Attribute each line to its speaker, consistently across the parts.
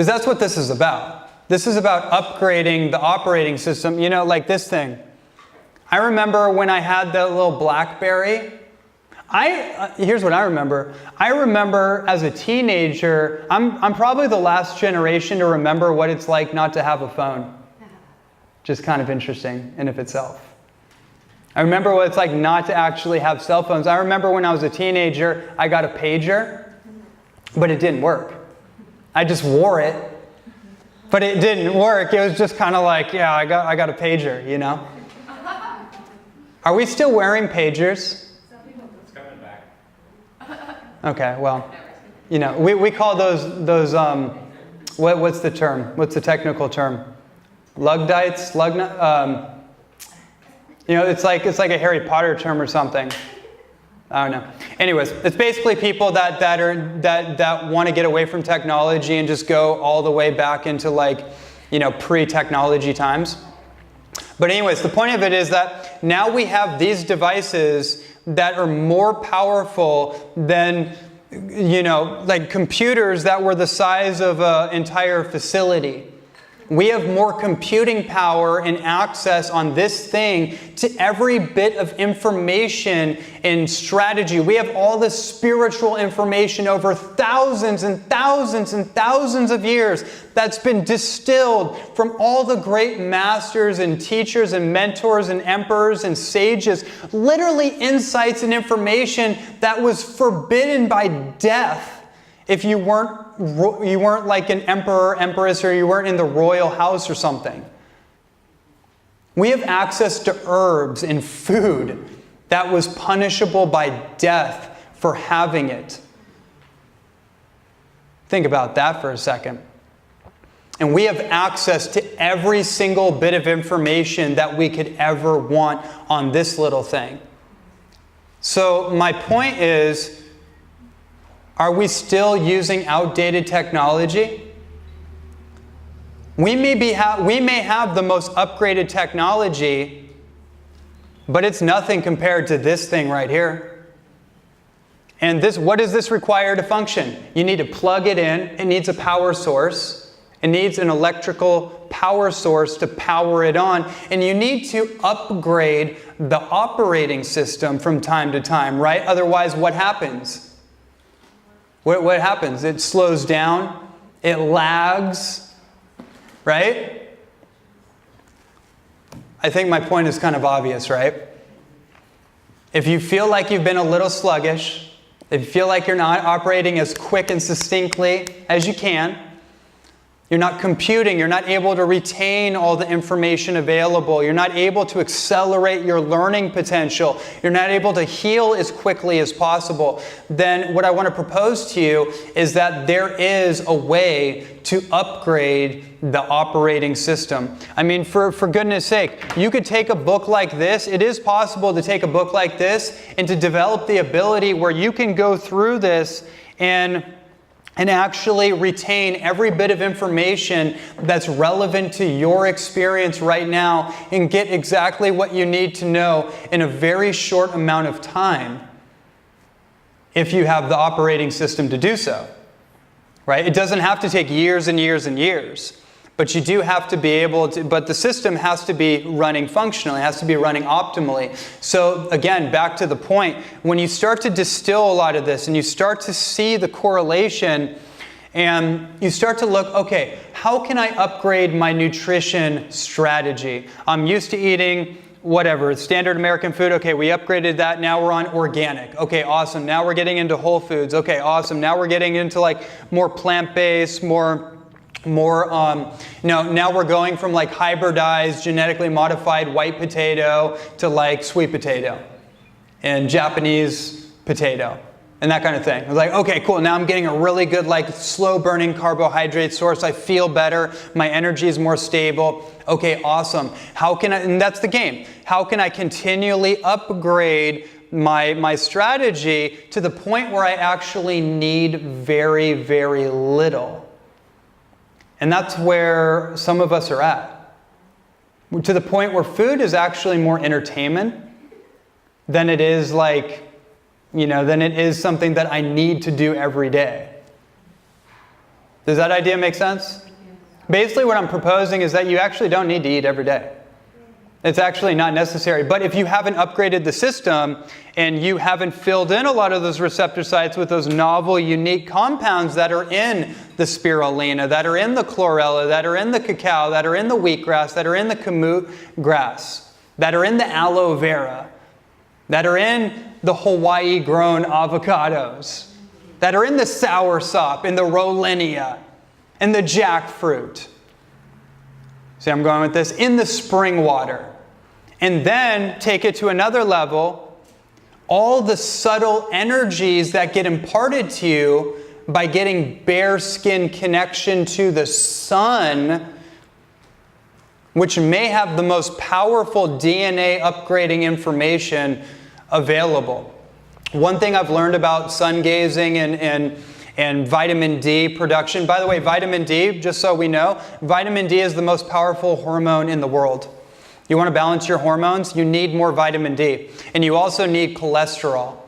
Speaker 1: Because that's what this is about. This is about upgrading the operating system, you know, like this thing. I remember when I had the little BlackBerry. Here's what I remember. I remember as a teenager, I'm probably the last generation to remember what it's like not to have a phone. Just kind of interesting in of itself. I remember what it's like not to actually have cell phones. I remember when I was a teenager, I got a pager, but it didn't work. I just wore it, but it didn't work. It was just kind of like, yeah, I got a pager, you know? Are we still wearing pagers?
Speaker 2: It's coming back.
Speaker 1: Okay, well, you know, we call those what's the term? What's the technical term? Lugdites? You know, it's like a Harry Potter term or something. I don't know. Anyways, it's basically people that want to get away from technology and just go all the way back into, like, you know, pre-technology times. But anyways, the point of it is that now we have these devices that are more powerful than, you know, like computers that were the size of an entire facility. We have more computing power and access on this thing to every bit of information and strategy. We have all this spiritual information over thousands and thousands and thousands of years that's been distilled from all the great masters and teachers and mentors and emperors and sages. Literally insights and information that was forbidden by death if you weren't like an emperor, empress, or you weren't in the royal house or something. We have access to herbs and food that was punishable by death for having it. Think about that for a second. And we have access to every single bit of information that we could ever want on this little thing. So my point is, are we still using outdated technology? We may have the most upgraded technology, but it's nothing compared to this thing right here. And what does this require to function? You need to plug it in. It needs a power source. It needs an electrical power source to power it on. And you need to upgrade the operating system from time to time, right? Otherwise, what happens? What happens? It slows down, it lags, right? I think my point is kind of obvious, right? If you feel like you've been a little sluggish, if you feel like you're not operating as quick and succinctly as you can, you're not computing, you're not able to retain all the information available, you're not able to accelerate your learning potential, you're not able to heal as quickly as possible, then what I want to propose to you is that there is a way to upgrade the operating system. I mean, for goodness sake, you could take a book like this. It is possible to take a book like this and to develop the ability where you can go through this and actually retain every bit of information that's relevant to your experience right now and get exactly what you need to know in a very short amount of time if you have the operating system to do so, right? It doesn't have to take years and years and years, but you do have to be able to, but the system has to be running functionally, it has to be running optimally. So again, back to the point, when you start to distill a lot of this and you start to see the correlation and you start to look, okay, how can I upgrade my nutrition strategy? I'm used to eating whatever, standard American food. Okay, we upgraded that. Now we're on organic. Okay, awesome. Now we're getting into whole foods. Okay, awesome. Now we're getting into like more plant-based, more now we're going from like hybridized, genetically modified white potato to like sweet potato and Japanese potato and that kind of thing. I was like, okay, cool. Now I'm getting a really good like slow burning carbohydrate source. I feel better. My energy is more stable. Okay, awesome. How can I, and that's the game. How can I continually upgrade my strategy to the point where I actually need very, very little? And that's where some of us are at. To the point where food is actually more entertainment than it is like, than it is something that I need to do every day. Does that idea make sense? Basically what I'm proposing is that you actually don't need to eat every day. It's actually not necessary. But if you haven't upgraded the system and you haven't filled in a lot of those receptor sites with those novel, unique compounds that are in the spirulina, that are in the chlorella, that are in the cacao, that are in the wheatgrass, that are in the kamut grass, that are in the aloe vera, that are in the Hawaii-grown avocados, that are in the soursop, in the Rollinia, in the jackfruit. See, I'm going with this. In the spring water. And then take it to another level. All the subtle energies that get imparted to you by getting bare skin connection to the sun, which may have the most powerful DNA upgrading information available. One thing I've learned about sun gazing and vitamin D production. By the way, vitamin D, just so we know, vitamin D is the most powerful hormone in the world. You want to balance your hormones? You need more vitamin D. And you also need cholesterol.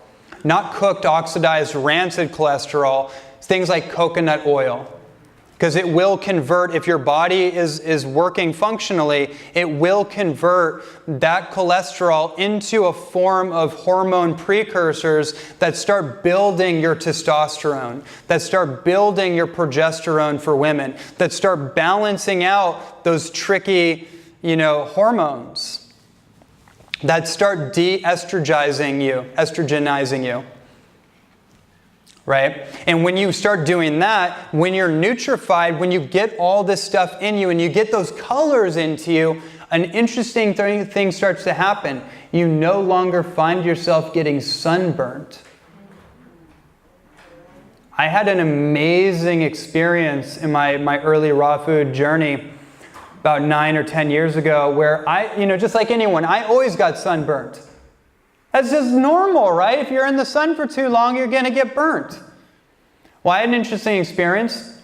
Speaker 1: Not cooked, oxidized, rancid cholesterol. Things like coconut oil. Because it will convert, if your body is working functionally, it will convert that cholesterol into a form of hormone precursors that start building your testosterone, that start building your progesterone for women, that start balancing out those tricky, hormones, that start de-estrogizing you. Right? And when you start doing that, when you're nutrified, when you get all this stuff in you and you get those colors into you, an interesting thing starts to happen. You no longer find yourself getting sunburnt. I had an amazing experience in my early raw food journey about 9 or 10 years ago where just like anyone, I always got sunburnt. That's just normal, right? If you're in the sun for too long, you're going to get burnt. Well, I had an interesting experience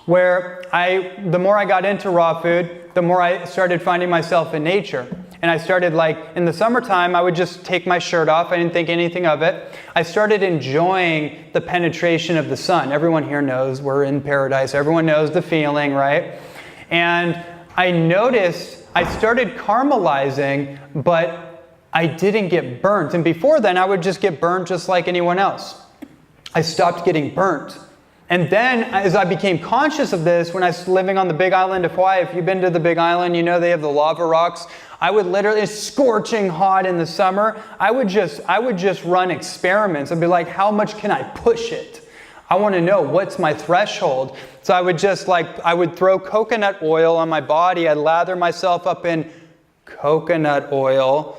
Speaker 1: where the more I got into raw food, the more I started finding myself in nature. And I started in the summertime, I would just take my shirt off. I didn't think anything of it. I started enjoying the penetration of the sun. Everyone here knows we're in paradise. Everyone knows the feeling, right? And I noticed I started caramelizing, but I didn't get burnt. And before then, I would just get burnt just like anyone else. I stopped getting burnt. And then, as I became conscious of this, when I was living on the Big Island of Hawaii, if you've been to the Big Island, you know they have the lava rocks. I would literally, it's scorching hot in the summer. I would just run experiments. I'd be like, how much can I push it? I want to know what's my threshold. So I would I would throw coconut oil on my body. I'd lather myself up in coconut oil.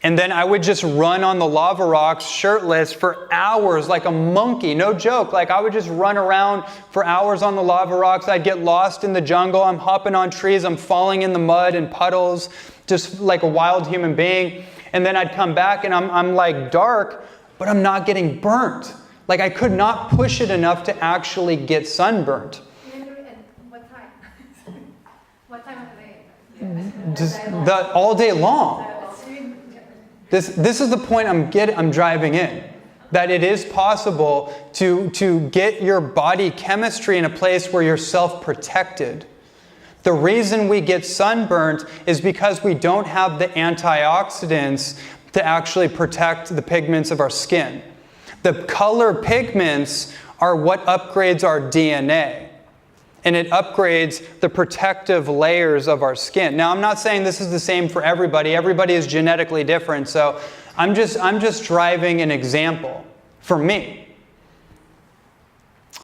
Speaker 1: And then I would just run on the lava rocks shirtless for hours like a monkey. No joke. I would just run around for hours on the lava rocks. I'd get lost in the jungle. I'm hopping on trees. I'm falling in the mud and puddles, just like a wild human being. And then I'd come back and I'm dark, but I'm not getting burnt. I could not push it enough to actually get sunburnt.
Speaker 2: What time? What time of the day?
Speaker 1: Just all day long. This is the point I'm driving in. That it is possible to get your body chemistry in a place where you're self-protected. The reason we get sunburnt is because we don't have the antioxidants to actually protect the pigments of our skin. The color pigments are what upgrades our DNA. And it upgrades the protective layers of our skin. Now, I'm not saying this is the same for everybody. Everybody is genetically different. So I'm just driving an example for me.